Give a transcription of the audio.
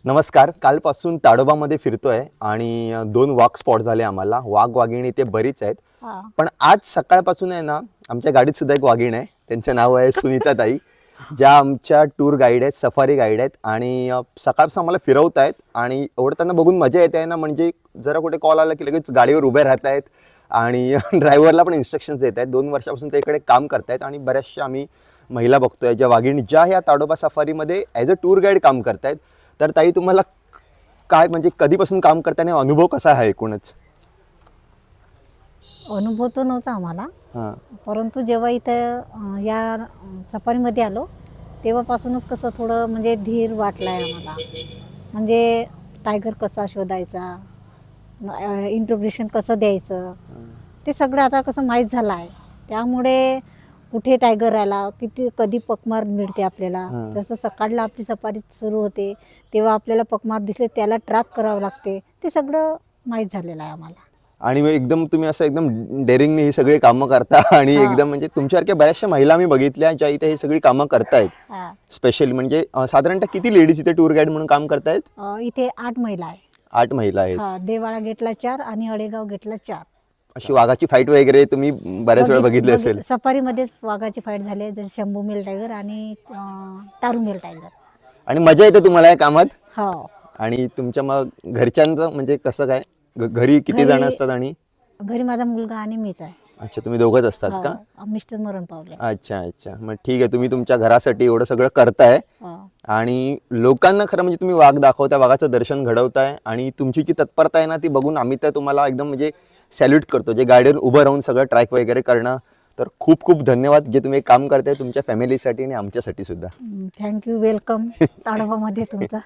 नमस्कार. कालपासून ताडोबामध्ये फिरतोय आणि दोन वाघ स्पॉट झाले आम्हाला. वाघ वाघिणी ते बरीच आहेत. हा. पण आज सकाळपासून आहे ना, आमच्या गाडीत सुद्धा एक वाघीण आहे. त्यांचं नाव आहे सुनीताताई, ज्या आमच्या टूर गाईड आहेत, सफारी गाईड आहेत आणि सकाळपासून आम्हाला फिरवत आहेत. आणि एवढं त्यांना बघून मजा येते आहे ना, म्हणजे जरा कुठे कॉल आला की लगेच गाडीवर उभे राहत आहेत आणि ड्रायव्हरला पण इन्स्ट्रक्शन्स देत आहेत. 2 वर्षापासून ते इकडे काम करतायत आणि बऱ्याचशा आम्ही महिला बघतोय ज्या वाघिणी ज्या ह्या ताडोबा सफारीमध्ये ॲज अ टूर गाईड काम करतायत. तर ताई, तुम्हाला काय म्हणजे कधीपासून काम करताना अनुभव कसा आहे एकूणच? अनुभव तर नव्हता आम्हाला, हां परंतु जेव्हा इथं या सफारीमध्ये आलो तेव्हापासूनच कसं थोडं म्हणजे धीर वाटला आहे आम्हाला. म्हणजे टायगर कसा शोधायचा, इंट्रोडक्शन कसं द्यायचं, ते सगळं आता कसं माहीत झालं आहे. त्यामुळे कुठे टायगर आला, कधी पकमार मिळते आपल्याला. जसं सकाळला आपली सफारी सुरू होते तेव्हा आपल्याला पकमार दिसले त्याला ट्रॅप करावं लागते, ते सगळं माहीत झालेलं आहे आम्हाला. आणि मग एकदम तुम्ही असं एकदम डेअरिंगने ही सगळी कामं करता आणि एकदम म्हणजे तुमच्यासारख्या बऱ्याचशा महिला मी बघितल्या ज्या इथे ही सगळी कामं करतायत. स्पेशली म्हणजे साधारणतः किती लेडीज इथे टूर गाईड म्हणून काम करतायत? इथे 8 महिला आहे. 8 महिला आहेत. देवाळा गेटला 4 आणि अडेगाव गेटला 4. अशी वाघाची फाईट वगैरे तुम्ही बऱ्याच वेळा बघितली असेल. सफारीमध्येच वाघाची फाईट झाली, जसे शंभू मिल टायगर आणि तारू मिल टायगर. आणि मजा येते तुम्हाला या कामात? हो. आणि तुमच्या मग घरच्यांचं म्हणजे कसं काय? घरी किती जण असतात? आणि घरी माझा मुलगा आणि मीच आहे. अच्छा, तुम्ही दोघंच असतात का? मिस्टर मरण पावले. अच्छा अच्छा, मग ठीक आहे. तुम्ही तुमच्या घरासाठी एवढं सगळं करताय आणि लोकांना खरं म्हणजे तुम्ही वाघ दाखवताय, वाघाचं दर्शन घडवताय आणि तुमची जी तत्परता आहे ना, ती बघून आम्ही तर तुम्हाला एकदम म्हणजे सॅल्यूट करतो. जे गाडीवर उभं राहून सगळं ट्रॅक वगैरे करणं, तर खूप खूप धन्यवाद जे तुम्ही काम करताय तुमच्या फॅमिलीसाठी आणि आमच्यासाठी सुद्धा. थँक्यू. वेलकम ताडोबामध्ये तुमचा.